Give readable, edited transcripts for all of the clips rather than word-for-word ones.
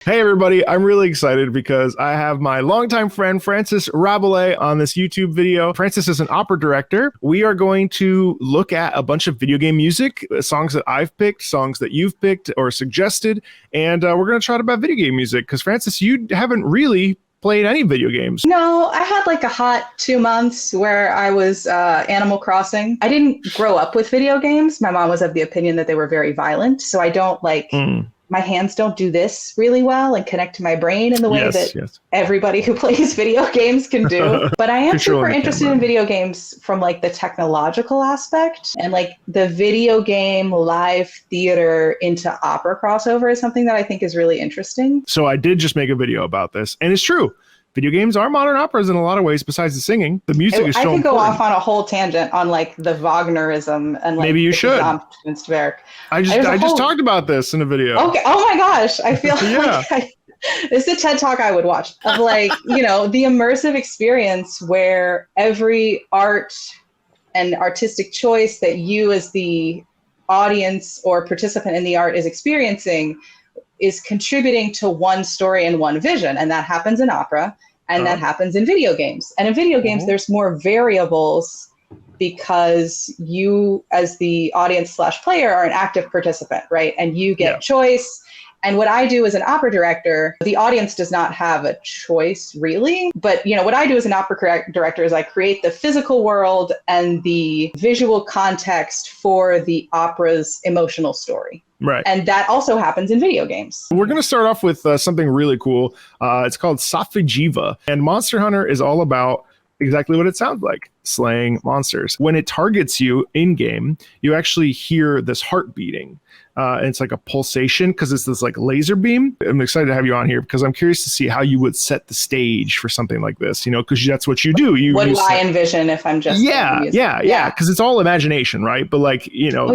Hey everybody, I'm really excited because I have my longtime friend Francis Rabelais on this YouTube video. Francis is an opera director. We are going to look at a bunch of video game music, songs that I've picked, songs that you've picked or suggested, and we're going to chat about video game music because Francis, you haven't really played any video games. No, I had like a hot 2 months where I was Animal Crossing. I didn't grow up with video games. My mom was of the opinion that they were very violent, so I don't my hands don't do this really well and connect to my brain in the way that everybody who plays video games can do. But I am super interested in video games from like the technological aspect, and like the video game live theater into opera crossover is something that I think is really interesting. So I did just make a video about this, and it's true. Video games are modern operas in a lot of ways besides the singing. The music is so important. I could go off on a whole tangent on like the Wagnerism and like maybe you should. Gesamtkunstwerk. I just talked about this in a video. Okay. Oh my gosh. I feel like it's a TED Talk I would watch of like, you know, the immersive experience where every art and artistic choice that you as the audience or participant in the art is experiencing is contributing to one story and one vision. And that happens in opera and that happens in video games. And in video games, there's more variables because you as the audience / player are an active participant, right? And you get choice. And what I do as an opera director, the audience does not have a choice really. But you know, what I do as an opera director is I create the physical world and the visual context for the opera's emotional story. Right. And that also happens in video games. We're going to start off with something really cool. It's called Safi'jiiva. And Monster Hunter is all about exactly what it sounds like, slaying monsters. When it targets you in-game, you actually hear this heart beating. And it's like a pulsation because it's this like laser beam. I'm excited to have you on here because I'm curious to see how you would set the stage for something like this, you know, because that's what you do. What do I envision if I'm just because it's all imagination, right? But like, you know,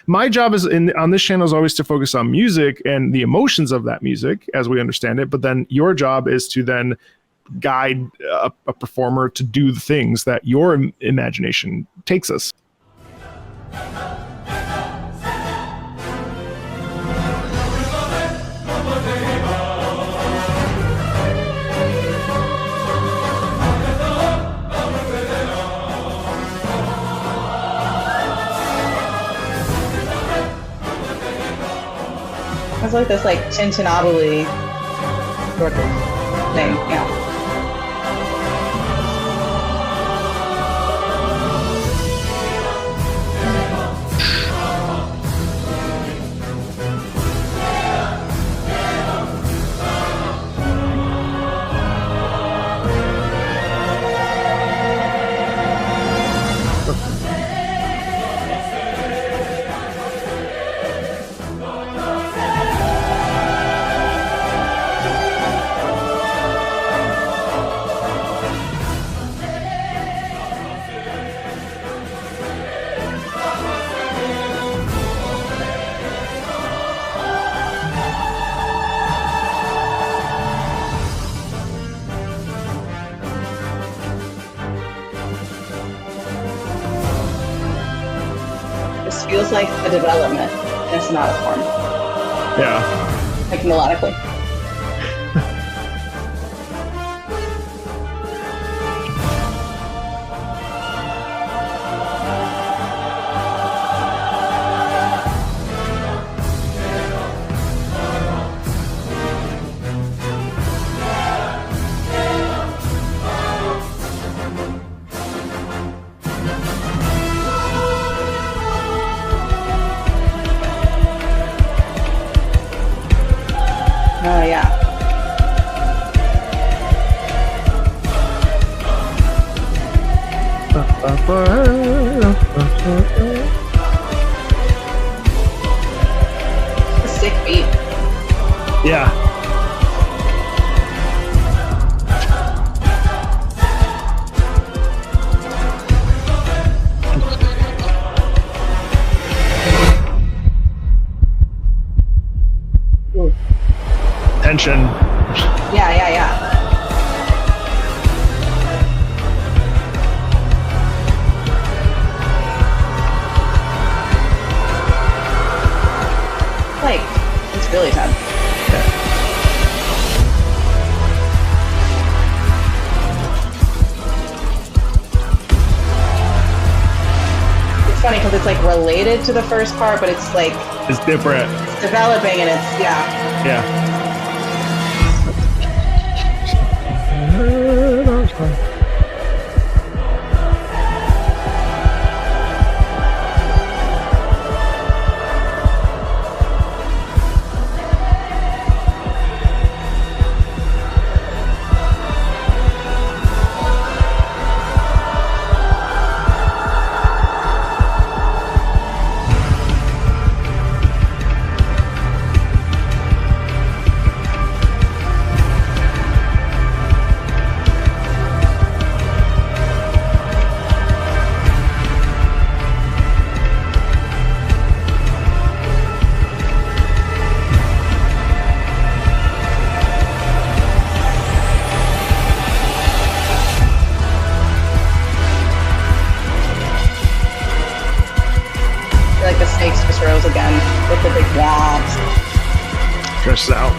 my job is on this channel is always to focus on music and the emotions of that music as we understand it. But then your job is to then guide a performer to do the things that your imagination takes us. It's like this like tintinabuli sort of thing, yeah. Feels like a development in a sonata form. Yeah. Like melodically. Oh, yeah. A sick beat. Yeah. Ooh. Tension. Yeah. Like, it's really tense. related to the first part, but it's like it's different. It's developing, and it's Yeah. Again with the big womps. Stretches out.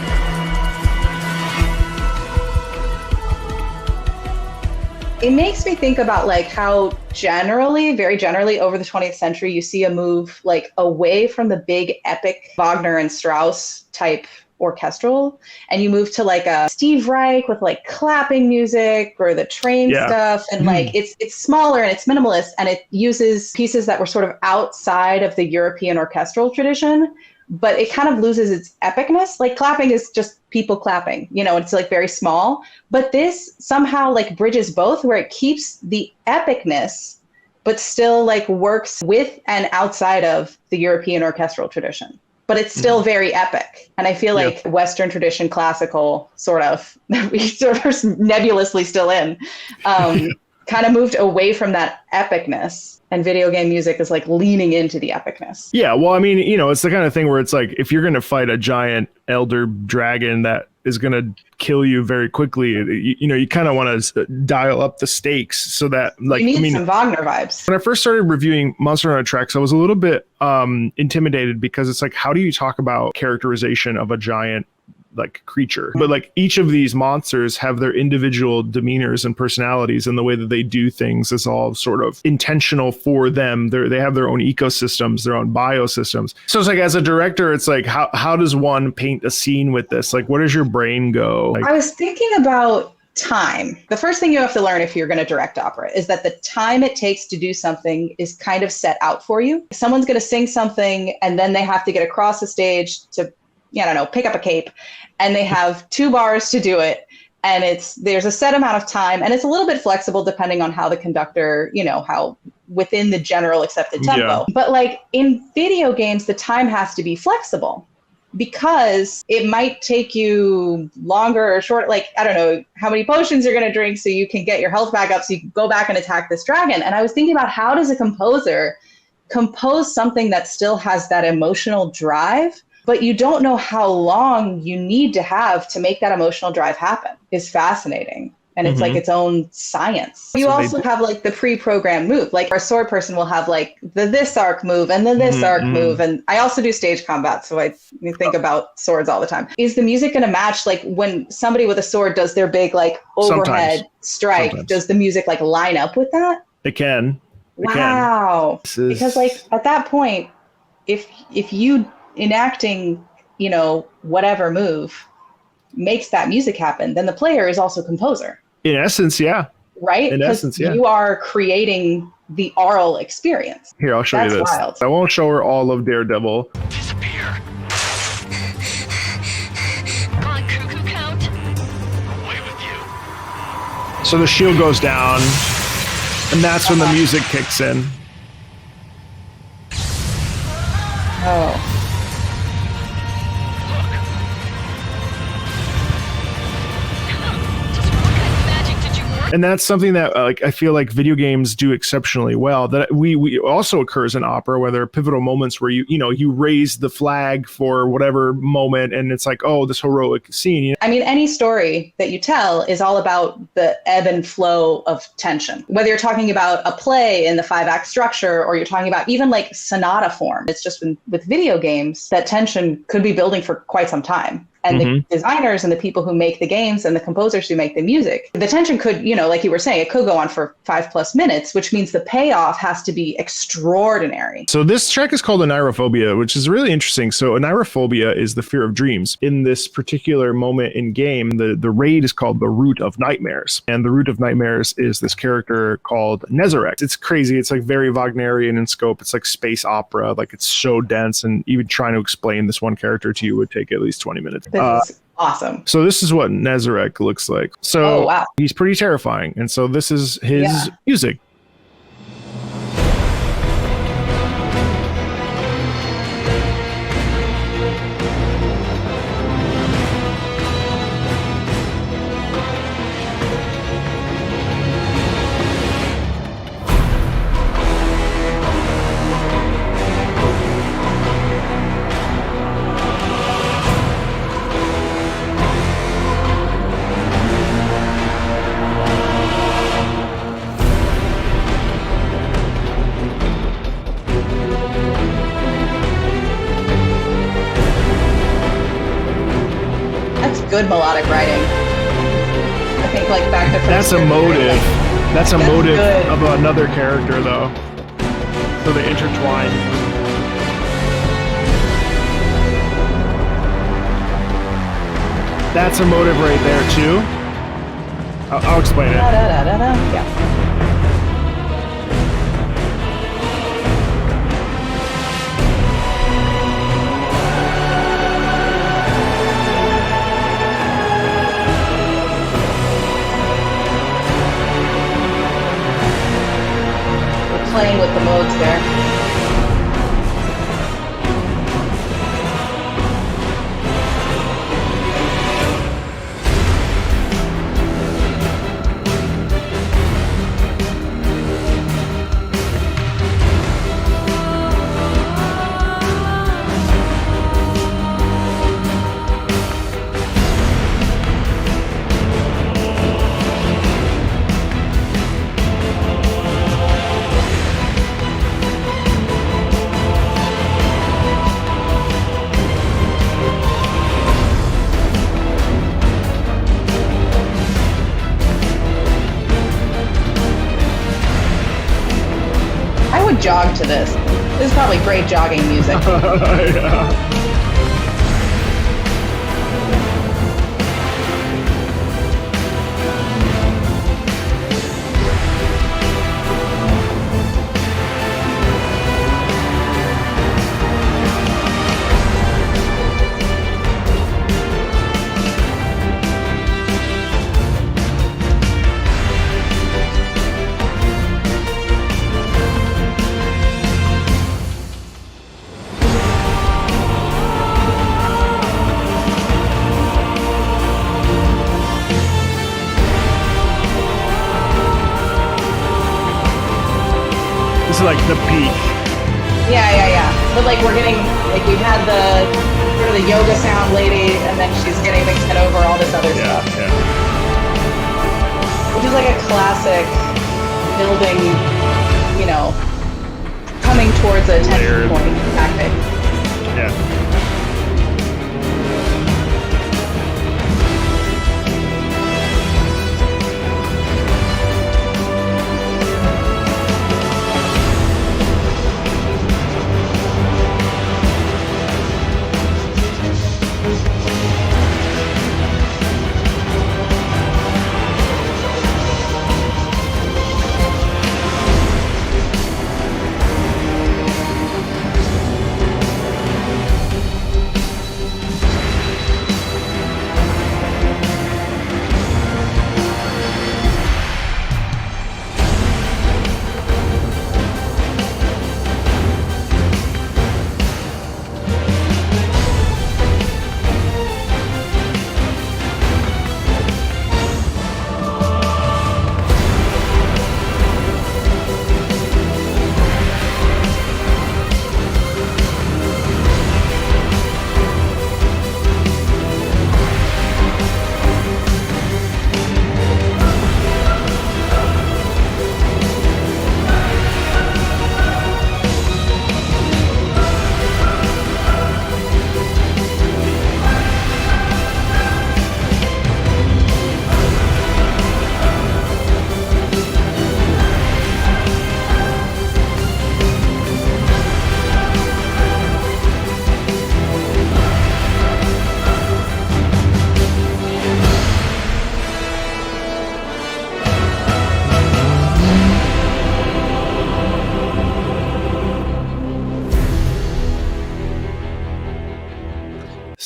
It makes me think about like how very generally over the 20th century, you see a move like away from the big epic Wagner and Strauss type orchestral, and you move to like a Steve Reich with like clapping music or the train stuff, and like it's smaller and it's minimalist, and it uses pieces that were sort of outside of the European orchestral tradition, but it kind of loses its epicness. Like clapping is just people clapping, it's like very small, but this somehow like bridges both, where it keeps the epicness but still like works with and outside of the European orchestral tradition. But it's still very epic. And I feel like Western tradition, classical, sort of, we sort of nebulously still in, kind of moved away from that epicness. And video game music is like leaning into the epicness. Yeah, well, I mean, it's the kind of thing where it's like, if you're going to fight a giant elder dragon that is going to kill you very quickly, you kind of want to dial up the stakes so that, like, you need some Wagner vibes. When I first started reviewing Monster Hunter Treks, I was a little bit intimidated, because it's like, how do you talk about characterization of a giant like creature? But like each of these monsters have their individual demeanors and personalities, and the way that they do things is all sort of intentional for them. They have their own ecosystems, their own biosystems. So it's like, as a director, it's like, how does one paint a scene with this? Like, where does your brain go? Like, I was thinking about time. The first thing you have to learn if you're going to direct opera is that the time it takes to do something is kind of set out for you. Someone's going to sing something, and then they have to get across the stage to, pick up a cape, and they have 2 bars to do it. And there's a set amount of time, and it's a little bit flexible depending on how the conductor, how within the general accepted tempo. Yeah. But like in video games, the time has to be flexible, because it might take you longer or short, like, I don't know how many potions you're going to drink so you can get your health back up so you can go back and attack this dragon. And I was thinking about, how does a composer compose something that still has that emotional drive, but you don't know how long you need to have to make that emotional drive happen, is fascinating. And it's like its own science. You also have like the pre-programmed move. Like our sword person will have like the this arc move and the this arc move. And I also do stage combat, so I think about swords all the time. Is the music going to match, like when somebody with a sword does their big like overhead strike, does the music like line up with that? It can. Wow. Because like at that point, if you enacting, whatever move makes that music happen, then the player is also composer. In essence, yeah. Right? In essence, yeah. You are creating the aural experience. Here, I'll show you this. Wild. I won't show her all of Daredevil. Disappear. Come on, Cuckoo Count. Away with you. So the shield goes down, and that's when the music kicks in. Oh. And that's something that I feel like video games do exceptionally well. That we also occurs in opera, where there are pivotal moments where you raise the flag for whatever moment, and it's like, oh, this heroic scene. I mean, any story that you tell is all about the ebb and flow of tension. Whether you're talking about a play in the 5-act structure, or you're talking about even like sonata form, it's just with video games that tension could be building for quite some time. and the designers and the people who make the games and the composers who make the music. The tension could, like you were saying, it could go on for 5+ minutes, which means the payoff has to be extraordinary. So this track is called Oneirophobia, which is really interesting. So Oneirophobia is the fear of dreams. In this particular moment in game, the raid is called the Root of Nightmares. And the Root of Nightmares is this character called Nezarec. It's crazy. It's like very Wagnerian in scope. It's like space opera. Like it's so dense, and even trying to explain this one character to you would take at least 20 minutes. This is awesome. So this is what Nezarec looks like. So he's pretty terrifying. And so this is his music. Good melodic writing. I think like back to that's a motive. That's a motive good. Of another character though. So they intertwine. That's a motive right there too. I'll explain it. Yeah. Playing with the modes there. Jog to this. This is probably great jogging music. Yeah. Like the peak. Yeah. But like we're getting like we've had the sort of the yoga sound lady, and then she's getting mixed over all this other stuff. Yeah. Which is like a classic building, coming towards a tension point tactic. Yeah.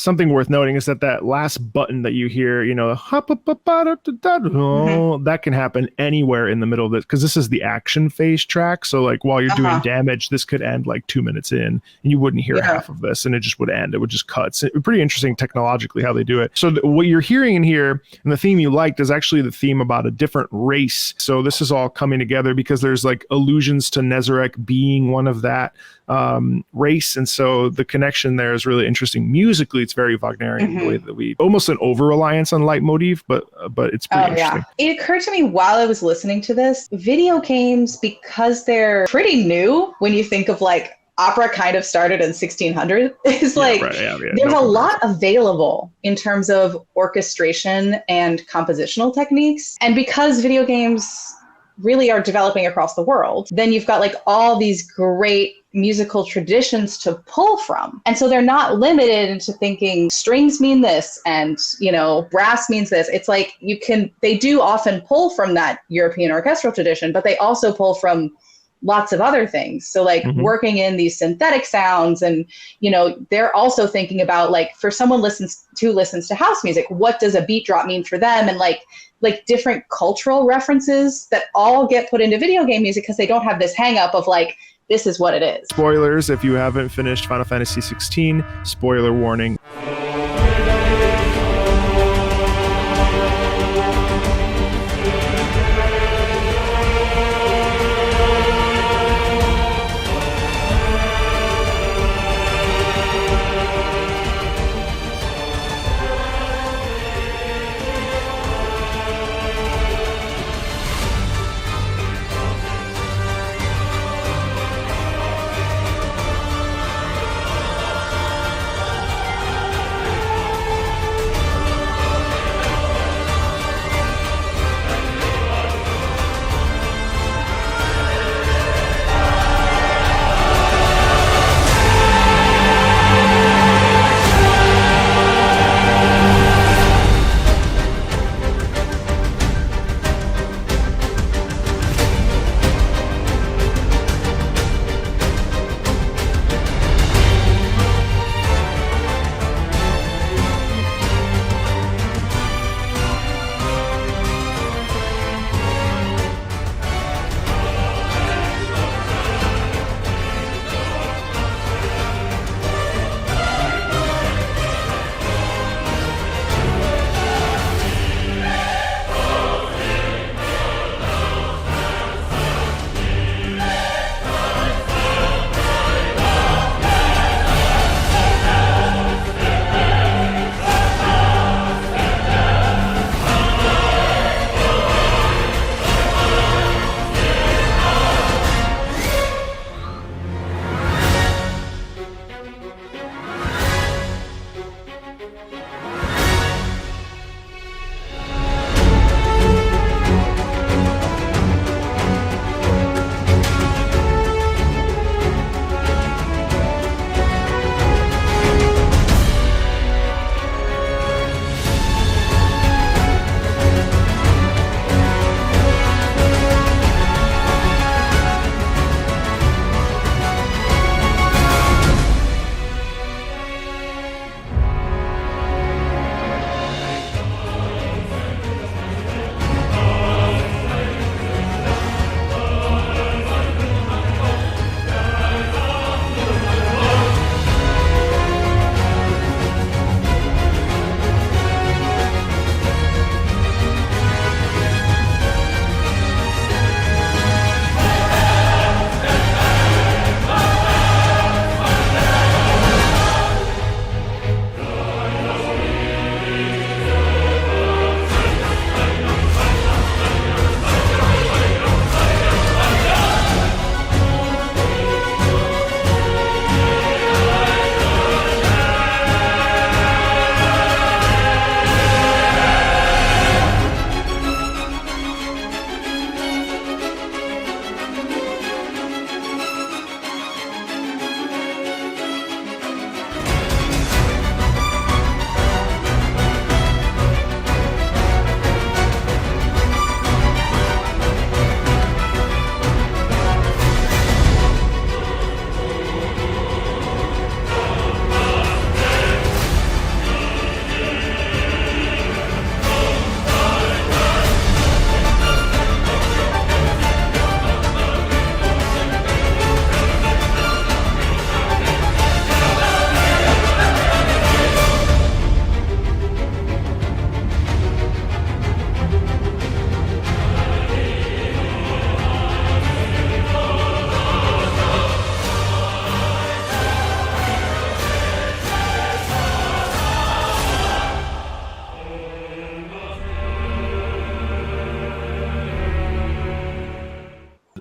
something worth noting is that last button that you hear, that can happen anywhere in the middle of this, because this is the action phase track. So like while you're doing damage, this could end like 2 minutes in and you wouldn't hear half of this, and it just would end. It would just cut. It's pretty interesting technologically how they do it. So what you're hearing in here, and the theme you liked, is actually the theme about a different race. So this is all coming together because there's like allusions to Nezarec being one of that race, and so the connection there is really interesting. Musically, it's very Wagnerian, the way that we almost an over reliance on leitmotif, but it's pretty interesting. It occurred to me while I was listening to this, video games, because they're pretty new when you think of like opera kind of started in 1600, is there's a lot available in terms of orchestration and compositional techniques. And because video games really are developing across the world, then you've got like all these great musical traditions to pull from. And so they're not limited into thinking strings mean this and, brass means this. It's like they do often pull from that European orchestral tradition, but they also pull from lots of other things. So like working in these synthetic sounds, and, they're also thinking about like, for someone listens to house music, what does a beat drop mean for them? And like different cultural references that all get put into video game music because they don't have this hang up of like, this is what it is. Spoilers, if you haven't finished Final Fantasy 16, spoiler warning.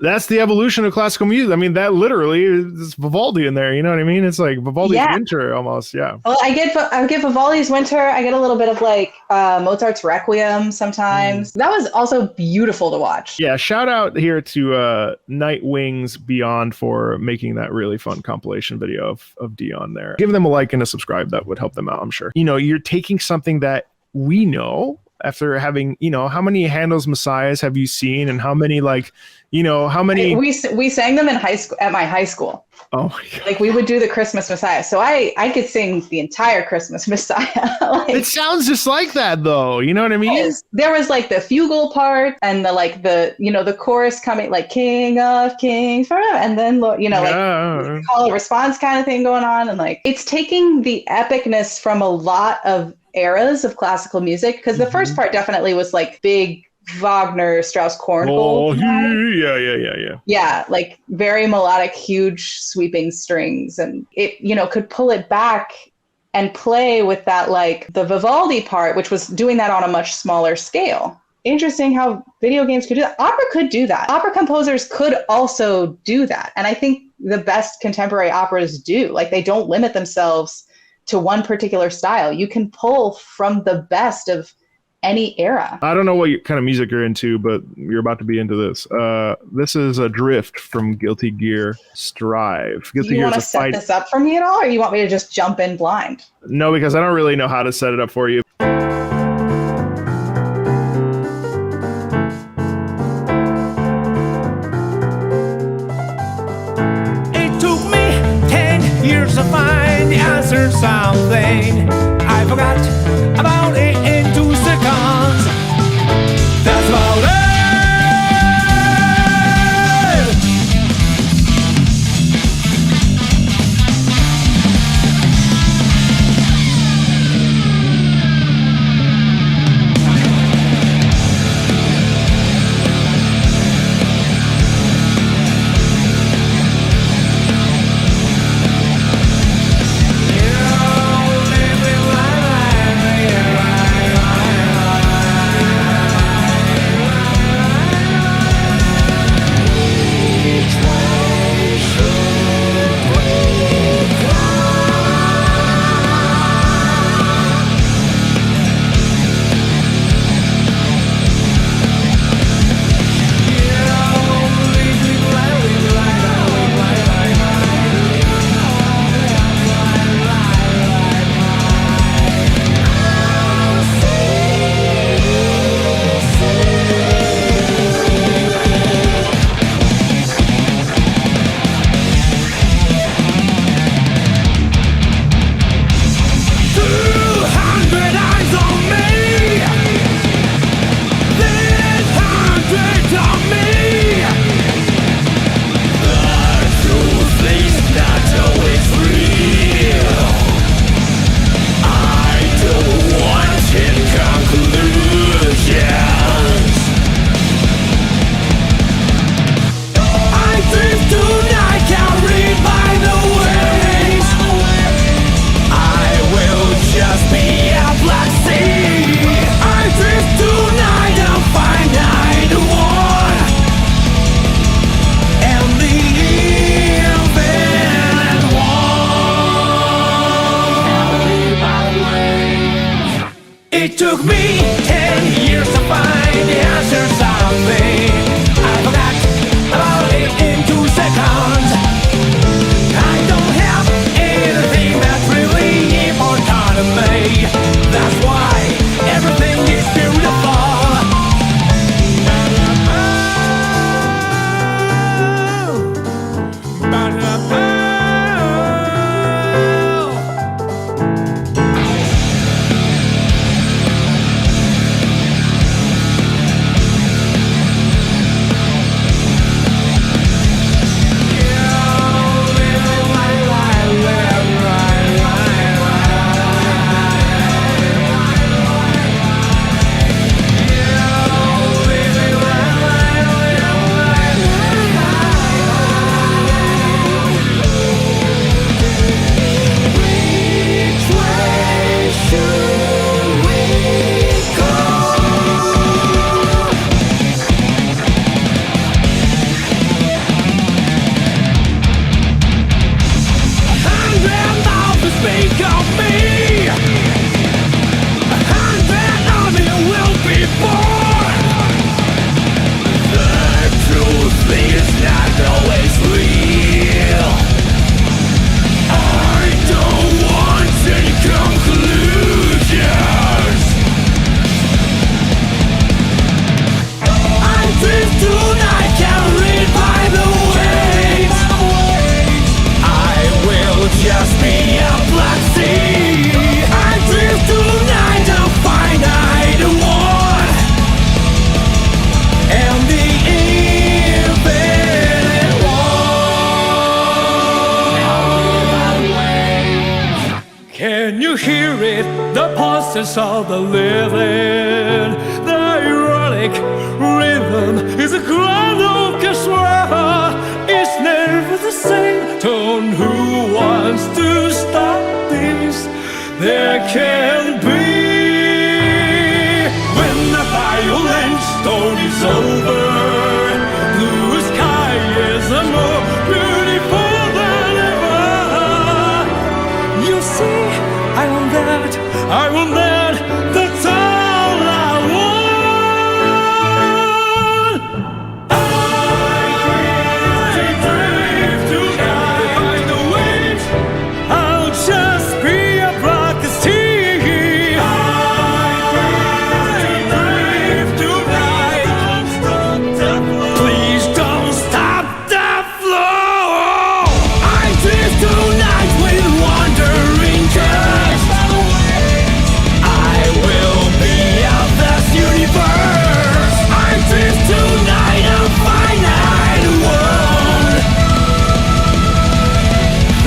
That's the evolution of classical music. I mean, that literally is Vivaldi in there. You know what I mean? It's like Vivaldi's Winter almost. Yeah. Well, I get Vivaldi's Winter. I get a little bit of like Mozart's Requiem sometimes. That was also beautiful to watch. Yeah. Shout out here to Nightwing's Beyond for making that really fun compilation video of Dion there. Give them a like and a subscribe. That would help them out, I'm sure. You know, you're taking something that we know after having, you know, how many Handel's Messiahs have you seen, and how many, like, you know, how many we sang them in high school at my high school. Oh my God. Like we would do the Christmas Messiah. So I could sing the entire Christmas Messiah. Like, it sounds just like that though. You know what I mean? There was like the fugal part and the chorus coming like King of Kings forever. And then, you know, like call and response kind of thing going on. And like, it's taking the epicness from a lot of eras of classical music. Because the first part definitely was like big Wagner, Strauss, Korngold. Yeah. Yeah, like very melodic, huge sweeping strings, and it, you know, could pull it back and play with that, like the Vivaldi part, which was doing that on a much smaller scale. Interesting how video games could do that. Opera could do that. Opera composers could also do that, and I think the best contemporary operas do. Like they don't limit themselves to one particular style. You can pull from the best of any era. I don't know what kind of music you're into, but you're about to be into this. This is a drift from Guilty Gear Strive. Do you want to set this up for me at all, or you want me to just jump in blind? No, because I don't really know how to set it up for you. It took me 10 years to find the answer to something I forgot about it in 2 seconds. That's about it. It took me 10 years to find the answer to something I forgot about it in 2 seconds. I don't have anything that's really important to me. That's why everything is beautiful. voices of the living. The ironic rhythm is a grand orchestra. It's never the same tone. Who wants to stop this? There can be. When the violent storm is over, blue sky is more beautiful than ever. You see, I want that, I want that, that's all I want. I drift to find the waves. I'll just be a black sea. Please don't stop the flow. I drift tonight with wandering just. I will be of this universe. I drift tonight a finite world.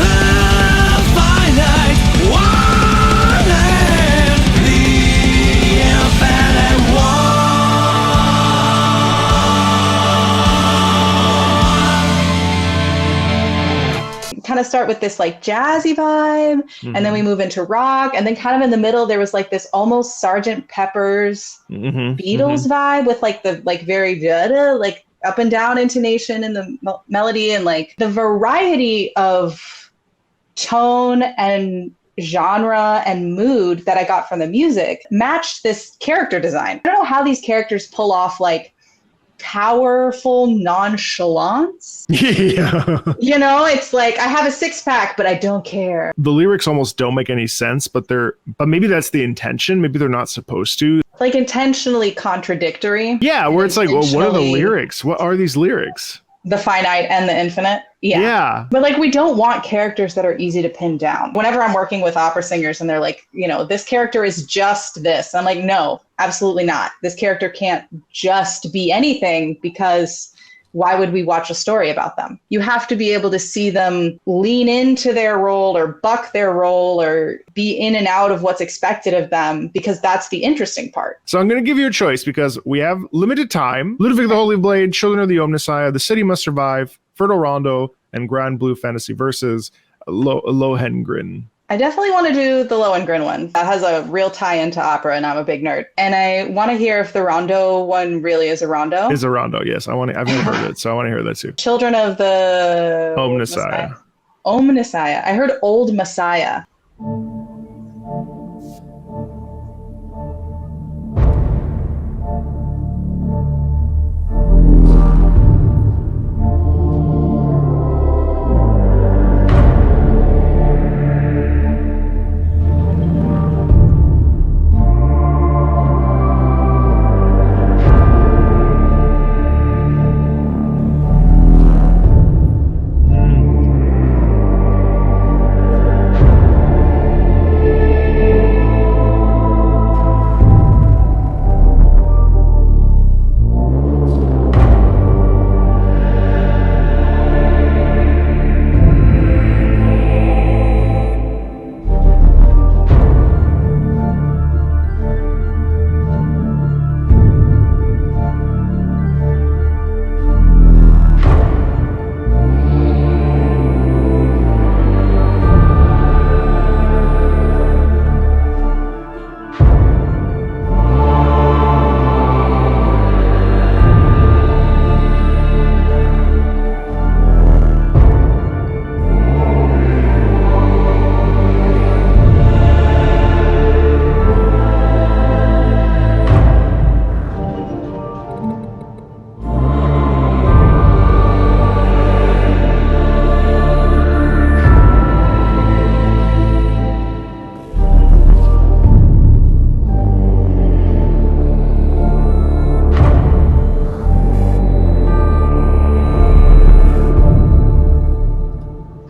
The finite one and the infinite one. Kind of start with this like jazzy vibe, and then we move into rock, and then kind of in the middle there was like this almost Sgt. Pepper's Beatles vibe with like the like very like up and down intonation in the melody, and like the variety of tone and genre and mood that I got from the music matched this character design. I don't know how these characters pull off like powerful nonchalance. Yeah. You know, it's like I have a six-pack, but I don't care. The lyrics almost don't make any sense, but maybe that's the intention. Maybe they're not supposed to. Like intentionally contradictory. Yeah, where it's like, well, what are the Intentionally- lyrics? What are these lyrics? The finite and the infinite. Yeah. But like we don't want characters that are easy to pin down. Whenever I'm working with opera singers and they're like, you know, this character is just this. I'm like, no, absolutely not. This character can't just be anything, because why would we watch a story about them? You have to be able to see them lean into their role or buck their role or be in and out of what's expected of them, because that's the interesting part. So I'm going to give you a choice because we have limited time. Ludwig the Holy Blade, Children of the Omnissiah, The City Must Survive, Fertile Rondo, and Granblue Fantasy Versus Lohengrin. I definitely want to do the Lohengrin one. That has a real tie into opera, and I'm a big nerd. And I want to hear if the Rondo one really is a Rondo. Is a Rondo, yes. I've never heard it, so I want to hear that too. Children of the... Omnissiah. Omnissiah. I heard Old Messiah.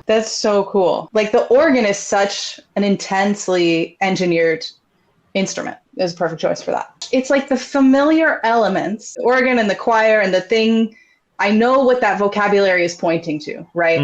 That's so cool. Like the organ is such an intensely engineered instrument. Is a perfect choice for that. It's like the familiar elements, the organ and the choir and the thing I know what that vocabulary is pointing to, right?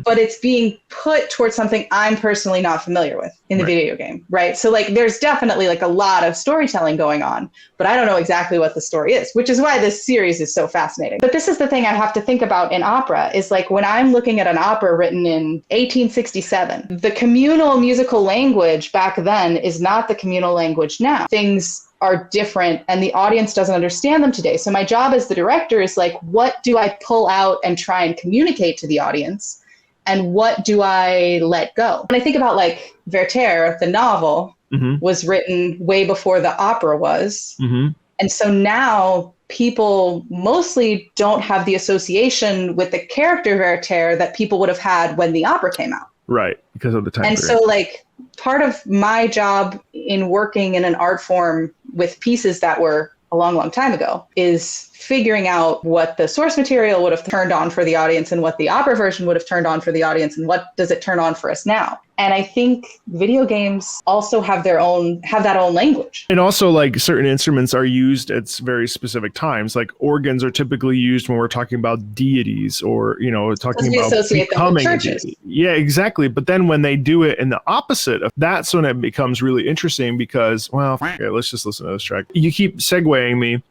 But it's being put towards something I'm personally not familiar with in the video game, right? So like there's definitely like a lot of storytelling going on, but I don't know exactly what the story is, which is why this series is so fascinating. But this is the thing I have to think about in opera is like when I'm looking at an opera written in 1867, the communal musical language back then is not the communal language now. Things are different and the audience doesn't understand them today. So my job as the director is like, what do I pull out and try and communicate to the audience? And what do I let go? When I think about like Werther, the novel was written way before the opera was. And so now people mostly don't have the association with the character Werther that people would have had when the opera came out. Right, because of the time And period. so like part of my job in working in an art form with pieces that were a long, long time ago is figuring out what the source material would have turned on for the audience and what the opera version would have turned on for the audience and what does it turn on for us now. And I think video games also have that own language. And also like certain instruments are used at very specific times. Like organs are typically used when we're talking about deities or, you know, talking about becoming a deity. Yeah, exactly. But then when they do it in the opposite, that's when it becomes really interesting because, well, okay, let's just listen to this track. You keep segueing me.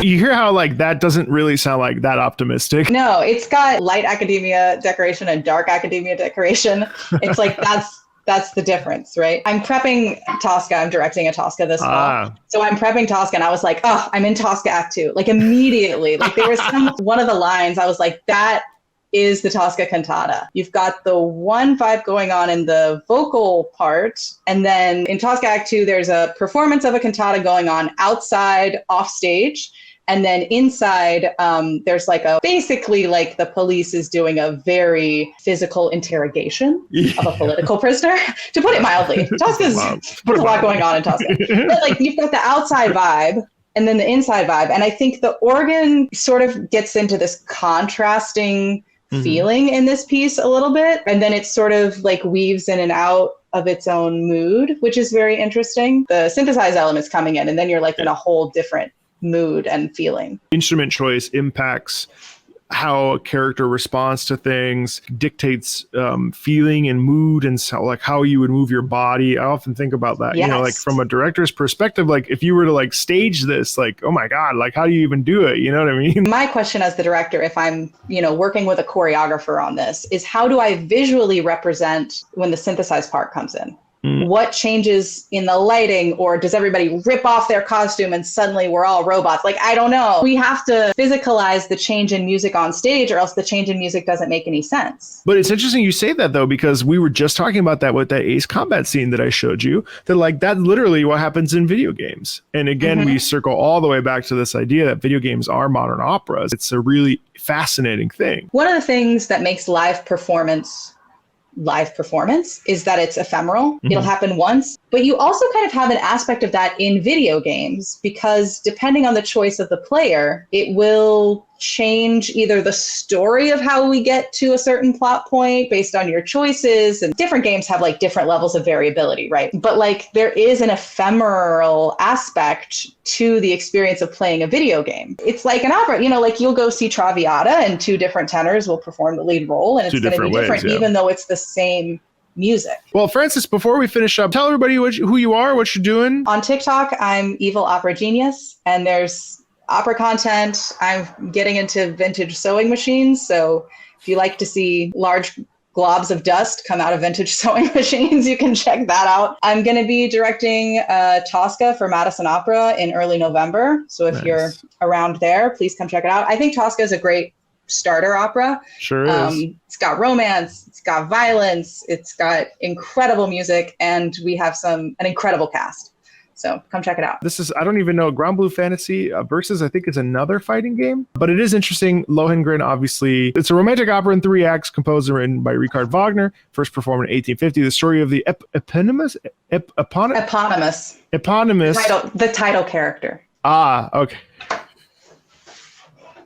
You hear how like that doesn't really sound like that optimistic. No, it's got light academia decoration and dark academia decoration. It's like that's the difference, right? I'm prepping Tosca. I'm directing a Tosca this fall. So I'm prepping Tosca and I was like, oh, I'm in Tosca Act 2. Like immediately. Like there was one of the lines, I was like, that is the Tosca cantata. You've got the one vibe going on in the vocal part. And then in Tosca Act 2, there's a performance of a cantata going on outside, off stage. And then inside, there's like basically like the police is doing a very physical interrogation of a political prisoner, to put it mildly. Tosca's, there's a lot going on in Tosca. But like you've got the outside vibe and then the inside vibe. And I think the organ sort of gets into this contrasting feeling in this piece a little bit. And then it sort of like weaves in and out of its own mood, which is very interesting. The synthesized elements coming in, and then you're like in a whole different mood and feeling. Instrument choice impacts how a character responds to things, dictates feeling and mood, and so, like how you would move your body. I often think about that, you know, like from a director's perspective, like if you were to like stage this, like, oh my God, like how do you even do it? You know what I mean? My question as the director, if I'm, you know, working with a choreographer on this, is how do I visually represent when the synthesized part comes in? What changes in the lighting, or does everybody rip off their costume and suddenly we're all robots? Like, I don't know. We have to physicalize the change in music on stage, or else the change in music doesn't make any sense. But it's interesting you say that, though, because we were just talking about that with that Ace Combat scene that I showed you, that like that's literally what happens in video games. And again, we circle all the way back to this idea that video games are modern operas. It's a really fascinating thing. One of the things that makes live performance is that it's ephemeral. It'll happen once, but you also kind of have an aspect of that in video games, because depending on the choice of the player, it will change either the story of how we get to a certain plot point based on your choices. And different games have like different levels of variability, right? But like there is an ephemeral aspect to the experience of playing a video game. It's like an opera, you know, like you'll go see Traviata and two different tenors will perform the lead role, and it's going to be different even though it's the same music. Well, Francis, before we finish up, tell everybody who you are, what you're doing. On TikTok, I'm Evil Opera Genius, and there's opera content. I'm getting into vintage sewing machines. So if you like to see large globs of dust come out of vintage sewing machines, you can check that out. I'm going to be directing Tosca for Madison Opera in early November. So if you're around there, please come check it out. I think Tosca is a great starter opera. Sure is. It's got romance, it's got violence, it's got incredible music, and we have an incredible cast. So come check it out. This is, I don't even know, Granblue Fantasy Versus, I think, is another fighting game. But it is interesting. Lohengrin, obviously, it's a romantic opera in 3 acts, composed and written by Richard Wagner, first performed in 1850. The story of the eponymous. The title character. Ah, okay.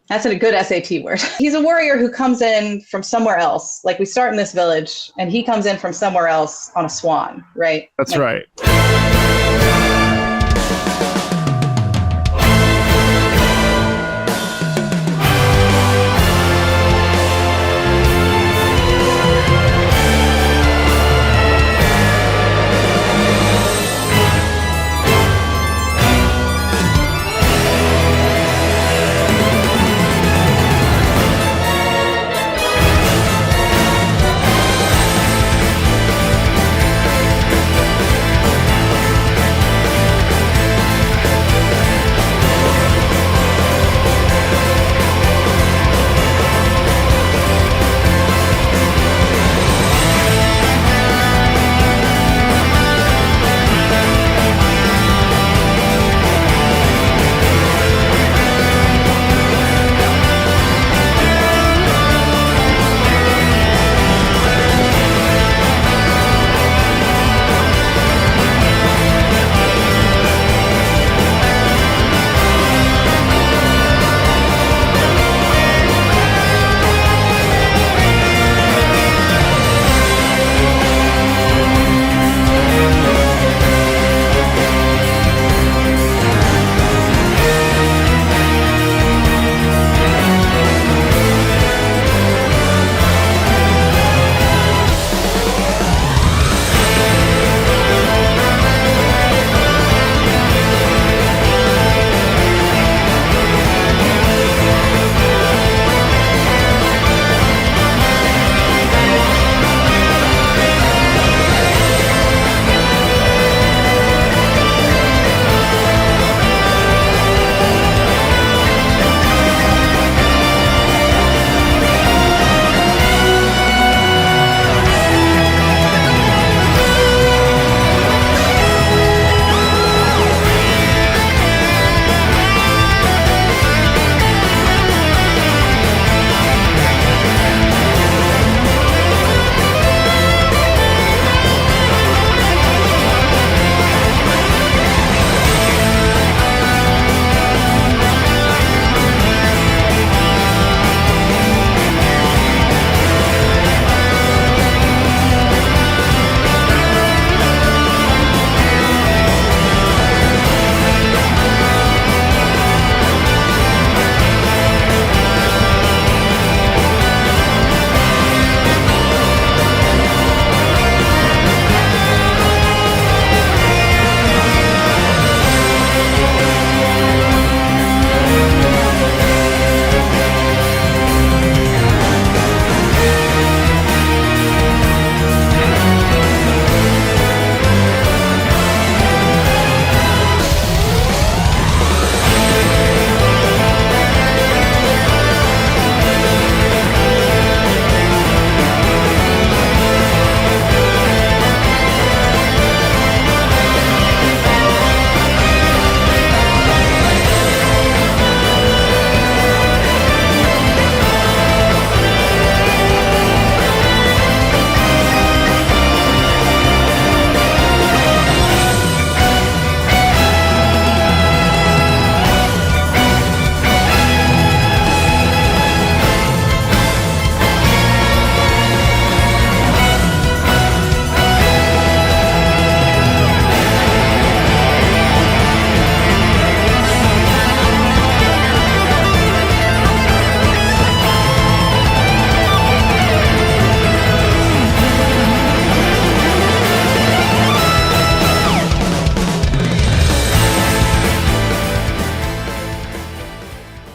That's a good SAT word. He's a warrior who comes in from somewhere else. Like we start in this village and he comes in from somewhere else on a swan, right? That's right.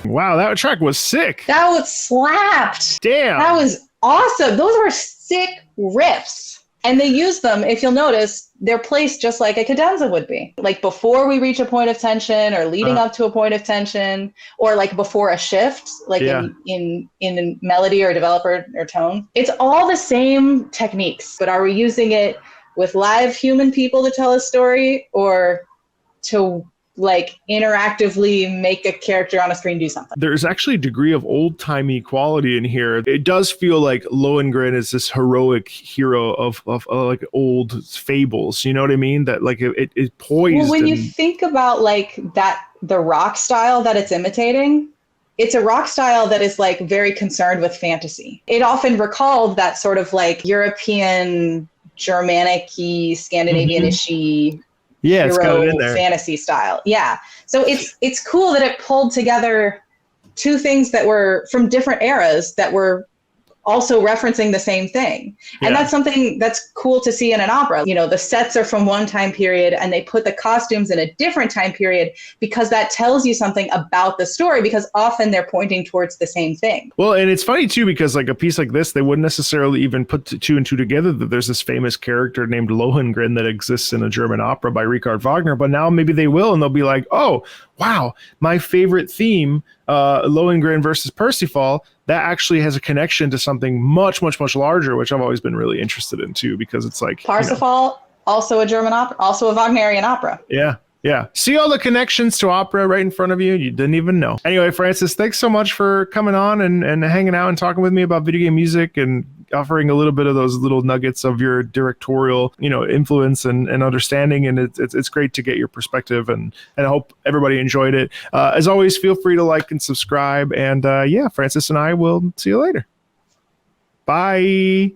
Wow, that track was sick. That was slapped. Damn. That was awesome. Those were sick riffs. And they use them, if you'll notice, they're placed just like a cadenza would be. Like before we reach a point of tension or leading up to a point of tension, or like before a shift, like in melody or developer or tone. It's all the same techniques, but are we using it with live human people to tell a story or to like interactively make a character on a screen do something? There's actually a degree of old-timey quality in here. It does feel like Lohengrin is this heroic hero of like old fables. You know what I mean? That like it poised. Well, when you think about like that, the rock style that it's imitating, it's a rock style that is like very concerned with fantasy. It often recalled that sort of like European, Germanic-y, Scandinavian-ishy it's got it in hero there. fantasy style. Yeah. So it's cool that it pulled together two things that were from different eras that were also referencing the same thing. And that's something that's cool to see in an opera. You know, the sets are from one time period and they put the costumes in a different time period because that tells you something about the story, because often they're pointing towards the same thing. Well, and it's funny too, because like a piece like this, they wouldn't necessarily even put two and two together that there's this famous character named Lohengrin that exists in a German opera by Richard Wagner, but now maybe they will, and they'll be like, oh, wow, my favorite theme, Lohengrin versus Parsifal, that actually has a connection to something much, much, much larger, which I've always been really interested in too, because it's like Parsifal, also a German opera, also a Wagnerian opera. Yeah. See all the connections to opera right in front of you. You didn't even know. Anyway, Francis, thanks so much for coming on and hanging out and talking with me about video game music and offering a little bit of those little nuggets of your directorial, influence and understanding. And it's great to get your perspective, and I hope everybody enjoyed it. As always, feel free to like and subscribe. And Francis and I will see you later. Bye.